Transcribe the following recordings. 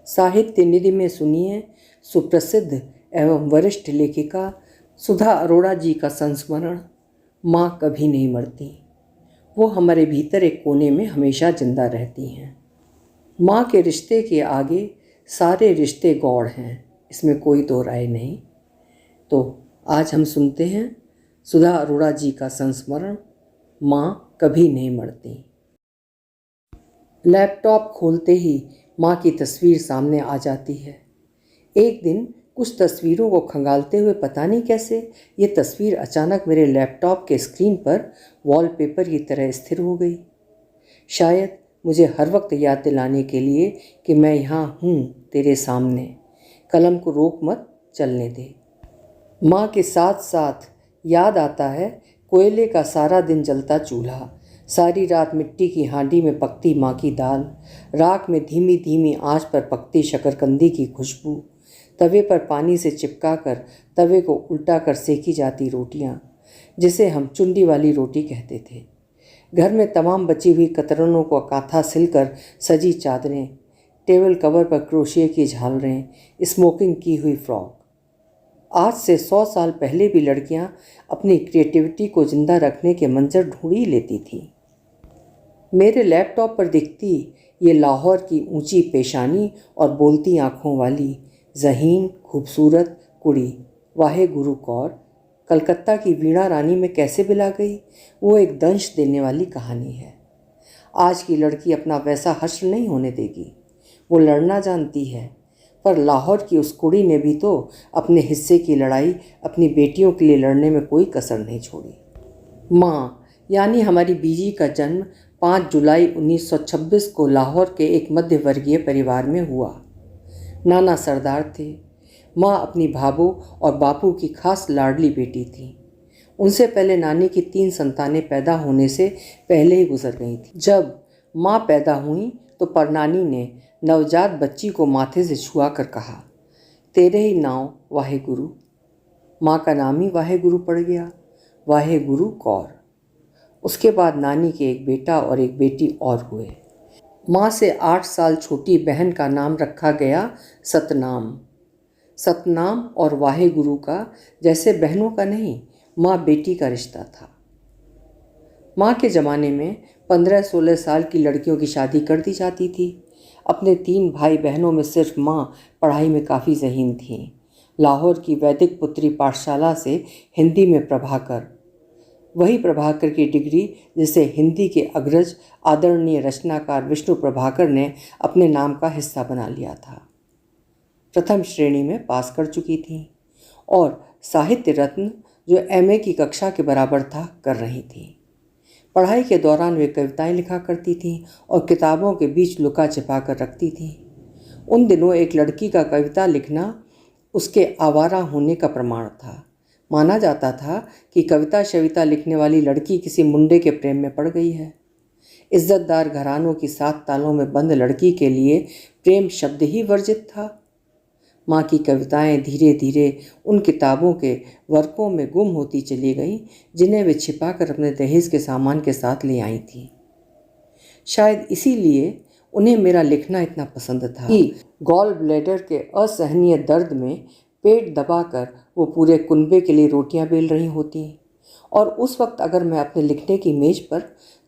साहित्य निधि में सुनिए सुप्रसिद्ध एवं वरिष्ठ लेखिका सुधा अरोड़ा जी का संस्मरण, माँ कभी नहीं मरती। वो हमारे भीतर एक कोने में हमेशा जिंदा रहती हैं। माँ के रिश्ते के आगे सारे रिश्ते गौड़ हैं, इसमें कोई दो राय नहीं। तो आज हम सुनते हैं सुधा अरोड़ा जी का संस्मरण, माँ कभी नहीं मरती। लैपटॉप खोलते ही माँ की तस्वीर सामने आ जाती है। एक दिन कुछ तस्वीरों को खंगालते हुए पता नहीं कैसे ये तस्वीर अचानक मेरे लैपटॉप के स्क्रीन पर वॉलपेपर की तरह स्थिर हो गई। शायद मुझे हर वक्त याद दिलाने के लिए कि मैं यहाँ हूँ तेरे सामने, कलम को रोक मत चलने दे। माँ के साथ साथ याद आता है कोयले का सारा दिन जलता चूल्हा, सारी रात मिट्टी की हांडी में पकती माँ की दाल, राख में धीमी धीमी आंच पर पकती शकरकंदी की खुशबू, तवे पर पानी से चिपका कर तवे को उल्टा कर सेकी जाती रोटियाँ, जिसे हम चुंडी वाली रोटी कहते थे। घर में तमाम बची हुई कतरनों को कांथा सिलकर सजी चादरें, टेबल कवर पर क्रोशिया की झालरें, स्मोकिंग की हुई फ्रॉक। आज से 100 साल पहले भी लड़कियां अपनी क्रिएटिविटी को जिंदा रखने के मंजर ढूंढ ही लेती थीं। मेरे लैपटॉप पर दिखती ये लाहौर की ऊंची पेशानी और बोलती आँखों वाली ज़हीन खूबसूरत कुड़ी वाहे गुरु कौर कलकत्ता की वीणा रानी में कैसे बिला गई, वो एक दंश देने वाली कहानी है। आज की लड़की अपना वैसा हश्र नहीं होने देगी, वो लड़ना जानती है, पर लाहौर की उस कुड़ी ने भी तो अपने हिस्से की लड़ाई अपनी बेटियों के लिए लड़ने में कोई कसर नहीं छोड़ी। माँ यानी हमारी बीजी का जन्म 5 जुलाई 1926 को लाहौर के एक मध्यवर्गीय परिवार में हुआ। नाना सरदार थे। माँ अपनी भाभो और बापू की खास लाडली बेटी थी। उनसे पहले नानी की 3 संतानें पैदा होने से पहले ही गुजर गई थी। जब माँ पैदा हुई तो परनानी ने नवजात बच्ची को माथे से छुआ कर कहा, तेरे ही नाम वाहे गुरु। माँ का नाम ही वाहे गुरु पड़ गया, वाहे गुरु कौर। उसके बाद नानी के एक बेटा और एक बेटी और हुए। माँ से 8 साल छोटी बहन का नाम रखा गया सतनाम। सतनाम और वाहे गुरु का जैसे बहनों का नहीं, माँ बेटी का रिश्ता था। माँ के ज़माने में 15-16 साल की लड़कियों की शादी कर दी जाती थी। अपने 3 भाई बहनों में सिर्फ माँ पढ़ाई में काफ़ी ज़हीन थीं। लाहौर की वैदिक पुत्री पाठशाला से हिंदी में प्रभाकर, वही प्रभाकर की डिग्री जिसे हिंदी के अग्रज आदरणीय रचनाकार विष्णु प्रभाकर ने अपने नाम का हिस्सा बना लिया था, प्रथम श्रेणी में पास कर चुकी थीं और साहित्य रत्न जो MA की कक्षा के बराबर था कर रही थीं। पढ़ाई के दौरान वे कविताएं लिखा करती थीं और किताबों के बीच लुका छिपा कर रखती थीं। उन दिनों एक लड़की का कविता लिखना उसके आवारा होने का प्रमाण था। माना जाता था कि कविता शविता लिखने वाली लड़की किसी मुंडे के प्रेम में पड़ गई है। इज्जतदार घरानों की 7 तालों में बंद लड़की के लिए प्रेम शब्द ही वर्जित था। माँ की कविताएं धीरे धीरे उन किताबों के वर्कों में गुम होती चली गईं जिन्हें वे छिपाकर अपने दहेज के सामान के साथ ले आई थीं। शायद इसीलिए उन्हें मेरा लिखना इतना पसंद था कि गॉल ब्लैडर के असहनीय दर्द में पेट दबाकर वो पूरे कुनबे के लिए रोटियां बेल रही होती, और उस वक्त अगर मैं अपने लिखने की मेज पर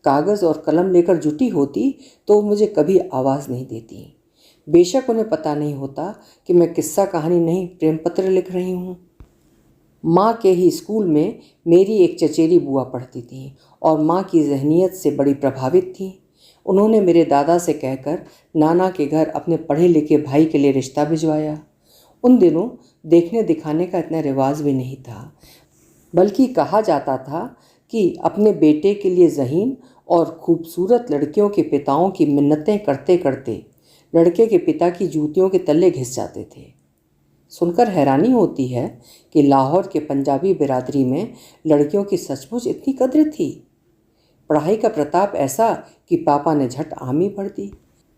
कागज़ और कलम लेकर जुटी होती तो मुझे कभी आवाज़ नहीं देती। बेशक उन्हें पता नहीं होता कि मैं किस्सा कहानी नहीं प्रेम पत्र लिख रही हूँ। माँ के ही स्कूल में मेरी एक चचेरी बुआ पढ़ती थी और माँ की जहनीत से बड़ी प्रभावित थी। उन्होंने मेरे दादा से कहकर नाना के घर अपने पढ़े लिखे भाई के लिए रिश्ता भिजवाया। उन दिनों देखने दिखाने का इतना रिवाज भी नहीं था, बल्कि कहा जाता था कि अपने बेटे के लिए ज़हीन और खूबसूरत लड़कियों के पिताओं की मिन्नतें करते करते लड़के के पिता की जूतियों के तले घिस जाते थे। सुनकर हैरानी होती है कि लाहौर के पंजाबी बिरादरी में लड़कियों की सचमुच इतनी कद्र थी। पढ़ाई का प्रताप ऐसा कि पापा ने झट हामी भर दी।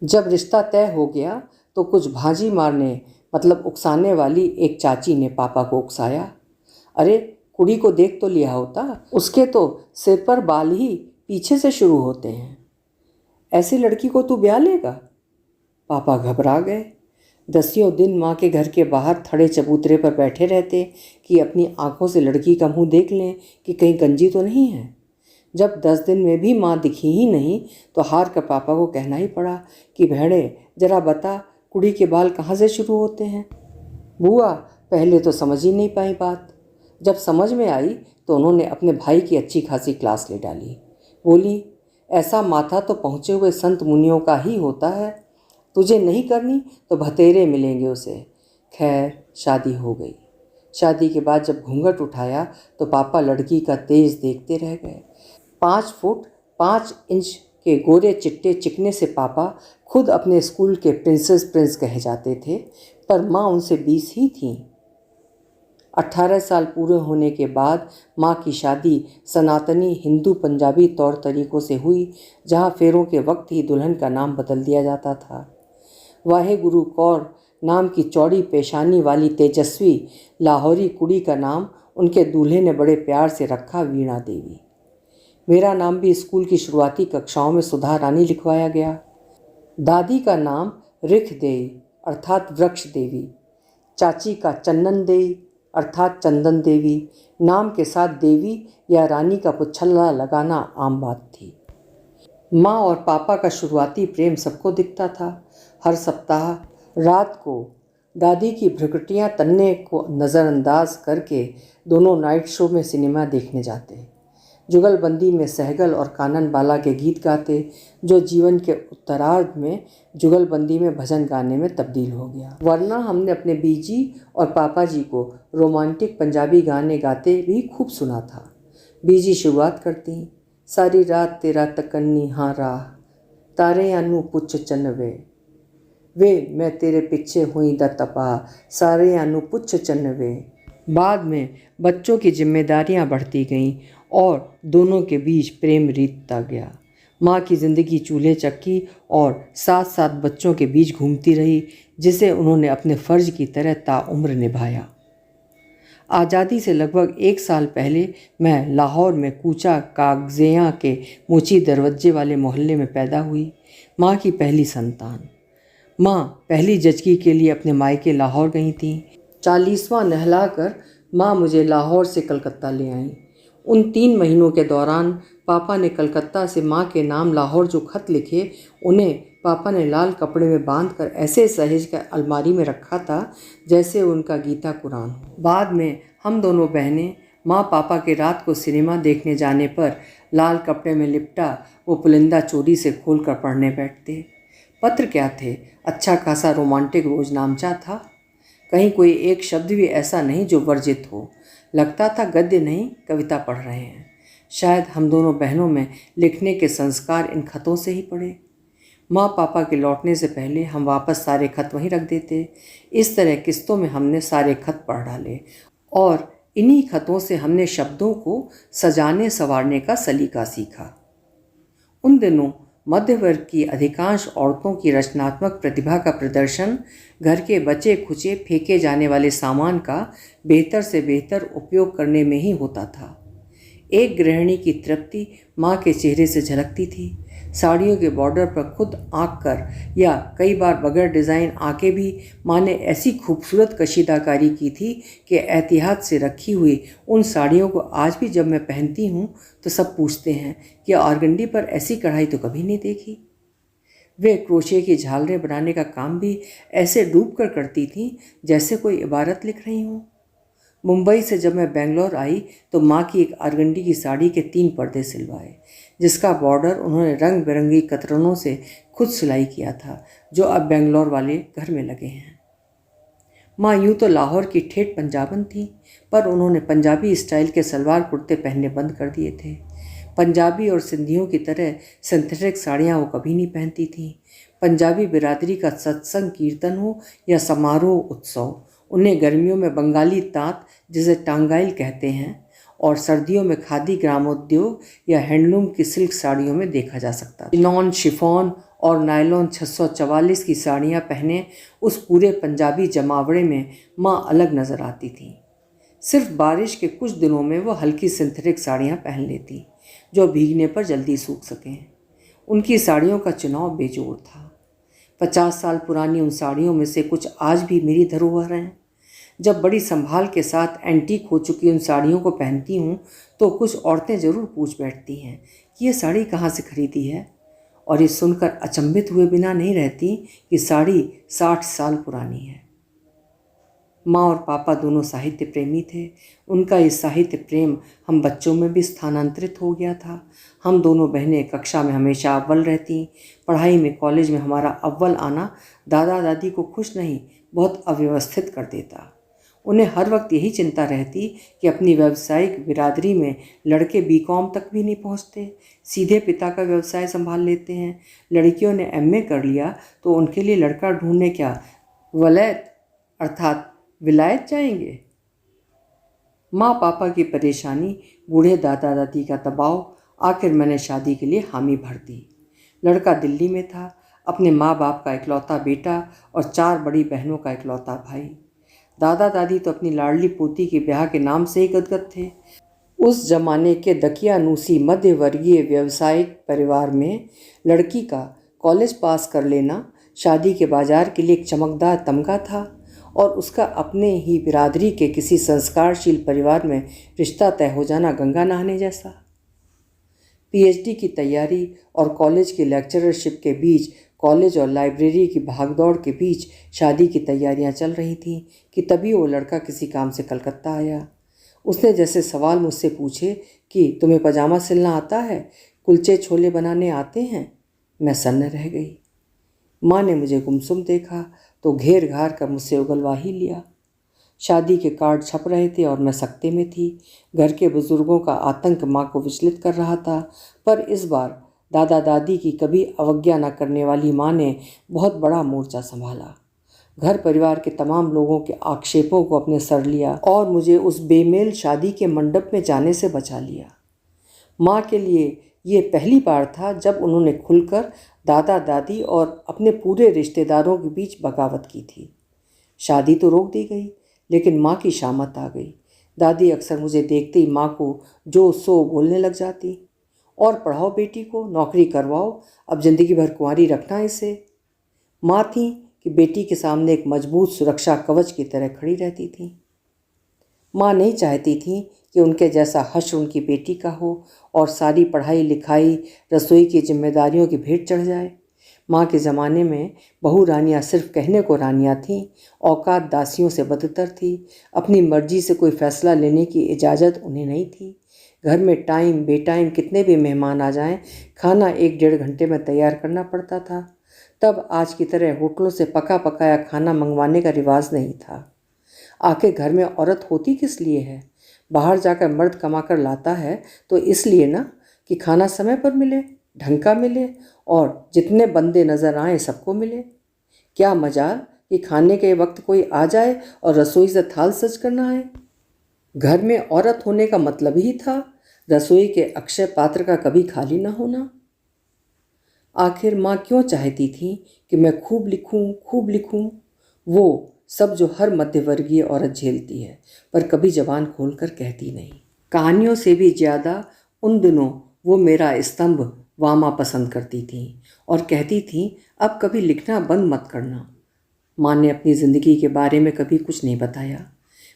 जब रिश्ता तय हो गया तो कुछ भाजी मारने मतलब उकसाने वाली एक चाची ने पापा को उकसाया, अरे कुड़ी को देख तो लिया होता, उसके तो सिर पर बाल ही पीछे से शुरू होते हैं, ऐसी लड़की को तू ब्याह लेगा। पापा घबरा गए। दसियों दिन माँ के घर के बाहर थड़े चबूतरे पर बैठे रहते कि अपनी आंखों से लड़की का मुंह देख लें कि कहीं गंजी तो नहीं है। जब 10 दिन में भी माँ दिखी ही नहीं तो हार कर पापा को कहना ही पड़ा कि भेड़े जरा बता कुड़ी के बाल कहाँ से शुरू होते हैं। बुआ पहले तो समझ ही नहीं पाई बात। जब समझ में आई तो उन्होंने अपने भाई की अच्छी खासी क्लास ले डाली। बोली, ऐसा माथा तो पहुँचे हुए संत मुनियों का ही होता है, तुझे नहीं करनी तो भतेरे मिलेंगे उसे। खैर शादी हो गई। शादी के बाद जब घूंघट उठाया तो पापा लड़की का तेज देखते रह गए। 5 फुट 5 इंच के गोरे चिट्टे चिकने से पापा खुद अपने स्कूल के प्रिंस कहे जाते थे, पर माँ उनसे 20 ही थीं। 18 साल पूरे होने के बाद माँ की शादी सनातनी हिंदू पंजाबी तौर तरीक़ों से हुई, जहाँ फेरों के वक्त ही दुल्हन का नाम बदल दिया जाता था। वाहे गुरु कौर नाम की चौड़ी पेशानी वाली तेजस्वी लाहौरी कुड़ी का नाम उनके दूल्हे ने बड़े प्यार से रखा, वीणा देवी। मेरा नाम भी स्कूल की शुरुआती कक्षाओं में सुधा रानी लिखवाया गया। दादी का नाम रिख देई अर्थात वृक्ष देवी, चाची का चन्नन देई अर्थात चंदन देवी। नाम के साथ देवी या रानी का पुच्छल्ला लगाना आम बात थी। माँ और पापा का शुरुआती प्रेम सबको दिखता था। हर सप्ताह रात को दादी की भ्रुकुटियाँ तन्ने को नज़रअंदाज करके दोनों नाइट शो में सिनेमा देखने जाते। जुगलबंदी में सहगल और कानन बाला के गीत गाते, जो जीवन के उत्तरार्ध में जुगलबंदी में भजन गाने में तब्दील हो गया। वरना हमने अपने बीजी और पापा जी को रोमांटिक पंजाबी गाने गाते भी खूब सुना था। बीजी शुरुआत करती, सारी रात तेरा तकन्नी हाँ राह, तारे आनू पुछ चन्नवे वे मैं तेरे पीछे हुई दा तपा, सारे आनू पुछ चन्नवे। बाद में बच्चों की जिम्मेदारियां बढ़ती गईं और दोनों के बीच प्रेम रीतता गया। माँ की ज़िंदगी चूल्हे चक्की और साथ साथ बच्चों के बीच घूमती रही, जिसे उन्होंने अपने फ़र्ज की तरह ताउम्र निभाया। आज़ादी से लगभग 1 साल पहले मैं लाहौर में कूचा कागज़ियाँ के मोची दरवाजे वाले मोहल्ले में पैदा हुई, माँ की पहली संतान। माँ पहली जचगी के लिए अपने मायके लाहौर गई थीं। 40वां नहलाकर माँ मुझे लाहौर से कलकत्ता ले आईं। उन 3 महीनों के दौरान पापा ने कलकत्ता से माँ के नाम लाहौर जो खत लिखे, उन्हें पापा ने लाल कपड़े में बांधकर ऐसे सहेज कर अलमारी में रखा था जैसे उनका गीता कुरान हो। बाद में हम दोनों बहनें माँ पापा के रात को सिनेमा देखने जाने पर लाल कपड़े में लिपटा वो पुलिंदा चोरी से खोल कर पढ़ने बैठते। पत्र क्या थे, अच्छा खासा रोमांटिक रोजनामचा था। कहीं कोई एक शब्द भी ऐसा नहीं जो वर्जित हो। लगता था गद्य नहीं कविता पढ़ रहे हैं। शायद हम दोनों बहनों में लिखने के संस्कार इन खतों से ही पड़े। माँ पापा के लौटने से पहले हम वापस सारे खत वहीं रख देते। इस तरह किस्तों में हमने सारे खत पढ़ डाले और इन्हीं खतों से हमने शब्दों को सजाने संवारने का सलीका सीखा। उन दिनों मध्य वर्ग की अधिकांश औरतों की रचनात्मक प्रतिभा का प्रदर्शन घर के बचे खुचे फेंके जाने वाले सामान का बेहतर से बेहतर उपयोग करने में ही होता था। एक गृहिणी की तृप्ति माँ के चेहरे से झलकती थी। साड़ियों के बॉर्डर पर खुद आंक कर या कई बार बगैर डिज़ाइन आके भी माँ ने ऐसी खूबसूरत कशीदाकारी की थी कि एहतियात से रखी हुई उन साड़ियों को आज भी जब मैं पहनती हूँ तो सब पूछते हैं कि ऑर्गेंडी पर ऐसी कढ़ाई तो कभी नहीं देखी। वे क्रोशे की झालरें बनाने का काम भी ऐसे डूब कर करती थीं जैसे कोई इबारत लिख रही हूँ। मुंबई से जब मैं बेंगलोर आई तो माँ की एक आरगंडी की साड़ी के 3 पर्दे सिलवाए, जिसका बॉर्डर उन्होंने रंग बिरंगी कतरनों से खुद सिलाई किया था, जो अब बेंगलोर वाले घर में लगे हैं। माँ यूँ तो लाहौर की ठेठ पंजाबन थी, पर उन्होंने पंजाबी स्टाइल के सलवार कुर्ते पहनने बंद कर दिए थे। पंजाबी और सिंधियों की तरह सिंथेटिक साड़ियाँ वो कभी नहीं पहनती थीं। पंजाबी बिरादरी का सत्संग कीर्तन हो या समारोह उत्सव, उन्हें गर्मियों में बंगाली तांत जिसे टांगाइल कहते हैं और सर्दियों में खादी ग्रामोद्योग या हैंडलूम की सिल्क साड़ियों में देखा जा सकता है। नॉन शिफॉन और नायलॉन 644 की साड़ियाँ पहने उस पूरे पंजाबी जमावड़े में माँ अलग नज़र आती थी। सिर्फ बारिश के कुछ दिनों में वो हल्की सिंथेटिक साड़ियाँ पहन लेती जो भीगने पर जल्दी सूख सकें। उनकी साड़ियों का चुनाव बेजोड़ था। 50 साल पुरानी उन साड़ियों में से कुछ आज भी मेरी धरोहर हैं। जब बड़ी संभाल के साथ एंटीक हो चुकी उन साड़ियों को पहनती हूँ तो कुछ औरतें ज़रूर पूछ बैठती हैं कि ये साड़ी कहाँ से खरीदी है, और ये सुनकर अचंभित हुए बिना नहीं रहती कि साड़ी 60 साल पुरानी है। माँ और पापा दोनों साहित्य प्रेमी थे। उनका ये साहित्य प्रेम हम बच्चों में भी स्थानांतरित हो गया था। हम दोनों बहनें कक्षा में हमेशा अव्वल रहती। पढ़ाई में, कॉलेज में हमारा अव्वल आना दादा दादी को खुश नहीं, बहुत अव्यवस्थित कर देता। उन्हें हर वक्त यही चिंता रहती कि अपनी व्यावसायिक बिरादरी में लड़के बीकॉम तक भी नहीं पहुंचते, सीधे पिता का व्यवसाय संभाल लेते हैं। लड़कियों ने एमए कर लिया तो उनके लिए लड़का ढूंढने क्या वलैत अर्थात विलायत जाएंगे। माँ पापा की परेशानी, बूढ़े दादा दादी का दबाव, आखिर मैंने शादी के लिए हामी भर दी। लड़का दिल्ली में था, अपने माँ बाप का इकलौता बेटा और 4 बड़ी बहनों का इकलौता भाई। दादा दादी तो अपनी लाडली पोती के ब्याह के नाम से ही गदगद थे। उस जमाने के दकियानूसी मध्य वर्गीय व्यावसायिक परिवार में लड़की का कॉलेज पास कर लेना शादी के बाजार के लिए एक चमकदार तमगा था, और उसका अपने ही बिरादरी के किसी संस्कारशील परिवार में रिश्ता तय हो जाना गंगा नहाने जैसा। पीएचडी की तैयारी और कॉलेज की लेक्चररशिप के बीच, कॉलेज और लाइब्रेरी की भागदौड़ के बीच शादी की तैयारियां चल रही थीं कि तभी वो लड़का किसी काम से कलकत्ता आया। उसने जैसे सवाल मुझसे पूछे कि तुम्हें पजामा सिलना आता है, कुलचे छोले बनाने आते हैं, मैं सन्न रह गई। माँ ने मुझे गुमसुम देखा तो घेर घार कर मुझसे उगलवा ही लिया। शादी के कार्ड छप रहे थे और मैं सकते में थी। घर के बुजुर्गों का आतंक माँ को विचलित कर रहा था, पर इस बार दादा दादी की कभी अवज्ञा न करने वाली माँ ने बहुत बड़ा मोर्चा संभाला। घर परिवार के तमाम लोगों के आक्षेपों को अपने सर लिया और मुझे उस बेमेल शादी के मंडप में जाने से बचा लिया। माँ के लिए ये पहली बार था जब उन्होंने खुलकर दादा दादी और अपने पूरे रिश्तेदारों के बीच बगावत की थी। शादी तो रोक दी गई, लेकिन माँ की शामत आ गई। दादी अक्सर मुझे देखते ही माँ को जो सो बोलने लग जाती, और पढ़ाओ बेटी को, नौकरी करवाओ, अब ज़िंदगी भर कुंवारी रखना इसे। माँ थी कि बेटी के सामने एक मजबूत सुरक्षा कवच की तरह खड़ी रहती थी। माँ नहीं चाहती थी कि उनके जैसा हश्र उनकी बेटी का हो और सारी पढ़ाई लिखाई, रसोई की जिम्मेदारियों की भेंट चढ़ जाए। माँ के ज़माने में बहू रानियाँ सिर्फ कहने को रानियाँ थीं, औकात दासियों से बदतर थी। अपनी मर्जी से कोई फैसला लेने की इजाज़त उन्हें नहीं थी। घर में टाइम बेटाइम कितने भी मेहमान आ जाएं, खाना 1-1.5 घंटे में तैयार करना पड़ता था। तब आज की तरह होटलों से पका पकाया खाना मंगवाने का रिवाज नहीं था। आखिर घर में औरत होती किस लिए है? बाहर जाकर मर्द कमा कर लाता है तो इसलिए ना कि खाना समय पर मिले, ढंग का मिले और जितने बंदे नज़र आए सबको मिले। क्या मजाल कि खाने के वक्त कोई आ जाए और रसोई से थाल सज कर ना आए। घर में औरत होने का मतलब ही था रसोई के अक्षय पात्र का कभी खाली ना होना। आखिर माँ क्यों चाहती थी कि मैं खूब लिखूं, वो सब जो हर मध्यवर्गीय औरत झेलती है, पर कभी जबान खोलकर कहती नहीं। कहानियों से भी ज़्यादा उन दिनों वो मेरा स्तंभ वामा पसंद करती थी और कहती थी अब कभी लिखना बंद मत करना। माँ ने अपनी ज़िंदगी के बारे में कभी कुछ नहीं बताया।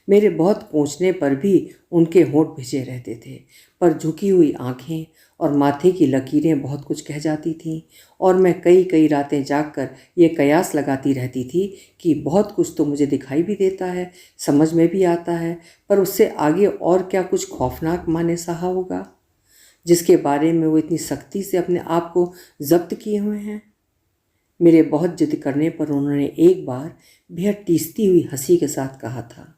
मेरे बहुत पूछने पर भी उनके होंठ भिजे रहते थे, पर झुकी हुई आँखें और माथे की लकीरें बहुत कुछ कह जाती थीं, और मैं कई कई रातें जागकर ये कयास लगाती रहती थी कि बहुत कुछ तो मुझे दिखाई भी देता है, समझ में भी आता है, पर उससे आगे और क्या कुछ खौफनाक माँ ने सहा होगा जिसके बारे में वो इतनी सख्ती से अपने आप को जब्त किए हुए हैं। मेरे बहुत जिद करने पर उन्होंने एक बार बेहद टीसती हुई हंसी के साथ कहा था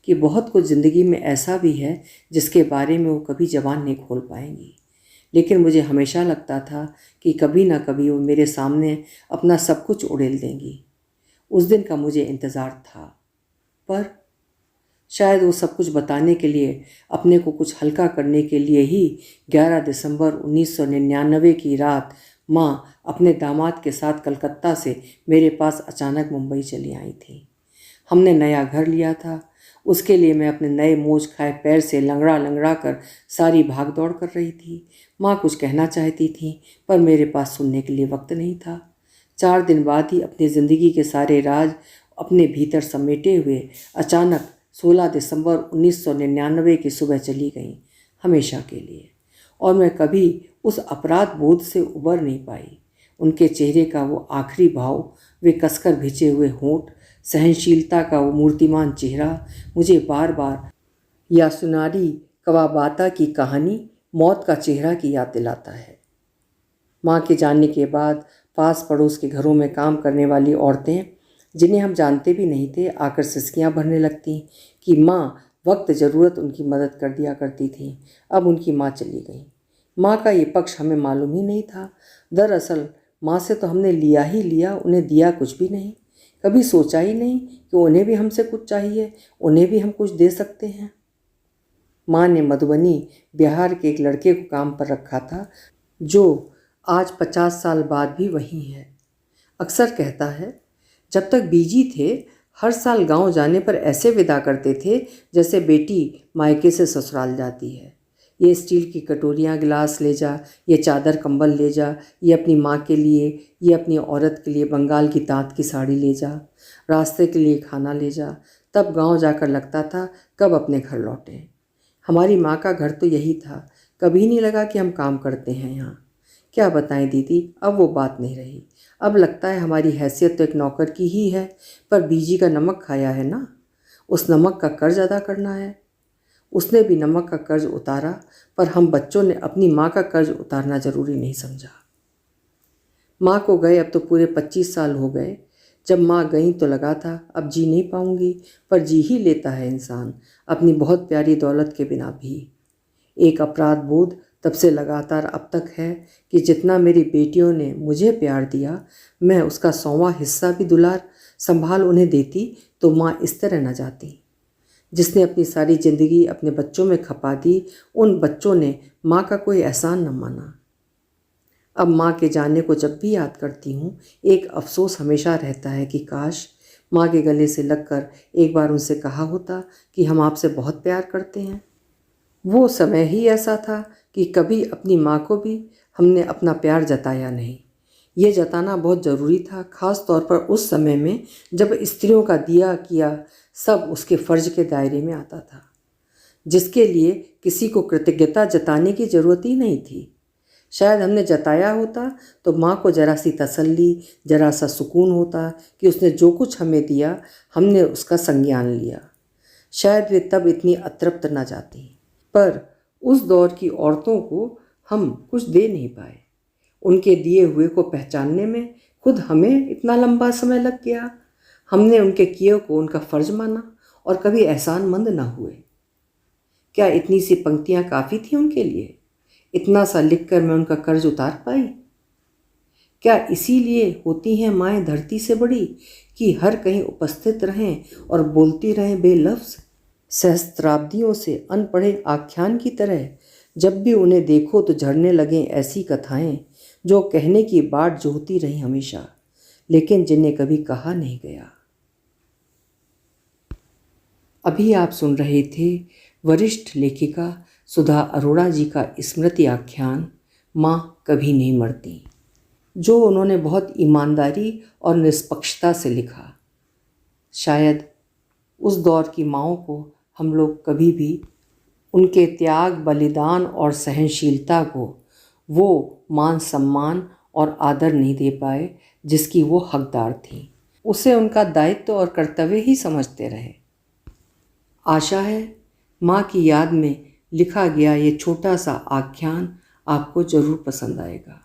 कि बहुत कुछ ज़िंदगी में ऐसा भी है जिसके बारे में वो कभी ज़बान नहीं खोल पाएंगी, लेकिन मुझे हमेशा लगता था कि कभी ना कभी वो मेरे सामने अपना सब कुछ उड़ेल देंगी। उस दिन का मुझे इंतज़ार था, पर शायद वो सब कुछ बताने के लिए, अपने को कुछ हल्का करने के लिए ही 11 दिसंबर 1999 की रात माँ अपने दामाद के साथ कलकत्ता से मेरे पास अचानक मुंबई चली आई थी। हमने नया घर लिया था। उसके लिए मैं अपने नए मोज खाए पैर से लंगड़ा लंगड़ा कर सारी भाग दौड़ कर रही थी। माँ कुछ कहना चाहती थी, पर मेरे पास सुनने के लिए वक्त नहीं था। 4 दिन बाद ही अपनी ज़िंदगी के सारे राज अपने भीतर समेटे हुए अचानक 16 दिसंबर 1999 की सुबह चली गईं, हमेशा के लिए। और मैं कभी उस अपराध बोध से उबर नहीं पाई। उनके चेहरे का वो आखिरी भाव, वे कसकर भिजे हुए होंठ, सहनशीलता का वो मूर्तिमान चेहरा मुझे बार बार यासुनारी कवाबाता की कहानी मौत का चेहरा की याद दिलाता है। माँ के जाने के बाद पास पड़ोस के घरों में काम करने वाली औरतें, जिन्हें हम जानते भी नहीं थे, आकर सिसकियाँ भरने लगती कि माँ वक्त ज़रूरत उनकी मदद कर दिया करती थी। अब उनकी माँ चली गई। माँ का ये पक्ष हमें मालूम ही नहीं था। दरअसल माँ से तो हमने लिया ही लिया, उन्हें दिया कुछ भी नहीं। कभी सोचा ही नहीं कि उन्हें भी हमसे कुछ चाहिए, उन्हें भी हम कुछ दे सकते हैं। माँ ने मधुबनी बिहार के एक लड़के को काम पर रखा था, जो आज 50 साल बाद भी वहीं है। अक्सर कहता है, जब तक बीजी थे हर साल गांव जाने पर ऐसे विदा करते थे जैसे बेटी मायके से ससुराल जाती है। ये स्टील की कटोरियाँ गिलास ले जा, ये चादर कंबल ले जा, ये अपनी माँ के लिए, ये अपनी औरत के लिए बंगाल की ताँत की साड़ी ले जा, रास्ते के लिए खाना ले जा। तब गांव जाकर लगता था कब अपने घर लौटें। हमारी माँ का घर तो यही था, कभी नहीं लगा कि हम काम करते हैं यहाँ। क्या बताएं दीदी, अब वो बात नहीं रही। अब लगता है हमारी हैसियत तो एक नौकर की ही है, पर बीजी का नमक खाया है ना, उस नमक का कर्ज अदा करना है। उसने भी नमक का कर्ज उतारा, पर हम बच्चों ने अपनी माँ का कर्ज उतारना जरूरी नहीं समझा। माँ को गए अब तो पूरे 25 साल हो गए। जब माँ गई तो लगा था अब जी नहीं पाऊंगी, पर जी ही लेता है इंसान अपनी बहुत प्यारी दौलत के बिना भी। एक अपराध बोध तब से लगातार अब तक है कि जितना मेरी बेटियों ने मुझे प्यार दिया, मैं उसका 100वां हिस्सा भी दुलार संभाल उन्हें देती तो माँ इस तरह न जाती। जिसने अपनी सारी ज़िंदगी अपने बच्चों में खपा दी, उन बच्चों ने माँ का कोई एहसान न माना। अब माँ के जाने को जब भी याद करती हूँ, एक अफसोस हमेशा रहता है कि काश माँ के गले से लगकर एक बार उनसे कहा होता कि हम आपसे बहुत प्यार करते हैं। वो समय ही ऐसा था कि कभी अपनी माँ को भी हमने अपना प्यार जताया नहीं। ये जताना बहुत ज़रूरी था, ख़ास तौर पर उस समय में जब स्त्रियों का दिया किया सब उसके फ़र्ज के दायरे में आता था, जिसके लिए किसी को कृतज्ञता जताने की ज़रूरत ही नहीं थी। शायद हमने जताया होता तो माँ को जरा सी तसल्ली, जरा सा सुकून होता कि उसने जो कुछ हमें दिया हमने उसका संज्ञान लिया। शायद वे तब इतनी अतृप्त न जाती। पर उस दौर की औरतों को हम कुछ दे नहीं पाए। उनके दिए हुए को पहचानने में खुद हमें इतना लंबा समय लग गया। हमने उनके किए को उनका फ़र्ज माना और कभी एहसानमंद न हुए। क्या इतनी सी पंक्तियाँ काफ़ी थी उनके लिए? इतना सा लिखकर मैं उनका कर्ज उतार पाई? क्या इसीलिए होती हैं माएँ धरती से बड़ी कि हर कहीं उपस्थित रहें और बोलती रहें बेलफ्ज़? सहस्त्राब्दियों से अनपढ़े आख्यान की तरह जब भी उन्हें देखो तो झड़ने लगें ऐसी कथाएं जो कहने की बाट जोहती रही हमेशा, लेकिन जिन्हें कभी कहा नहीं गया। अभी आप सुन रहे थे वरिष्ठ लेखिका सुधा अरोड़ा जी का स्मृति आख्यान माँ कभी नहीं मरती, जो उन्होंने बहुत ईमानदारी और निष्पक्षता से लिखा। शायद उस दौर की माँओं को हम लोग कभी भी उनके त्याग, बलिदान और सहनशीलता को वो मान सम्मान और आदर नहीं दे पाए जिसकी वो हकदार थी। उसे उनका दायित्व और कर्तव्य ही समझते रहे। आशा है माँ की याद में लिखा गया ये छोटा सा आख्यान आपको ज़रूर पसंद आएगा।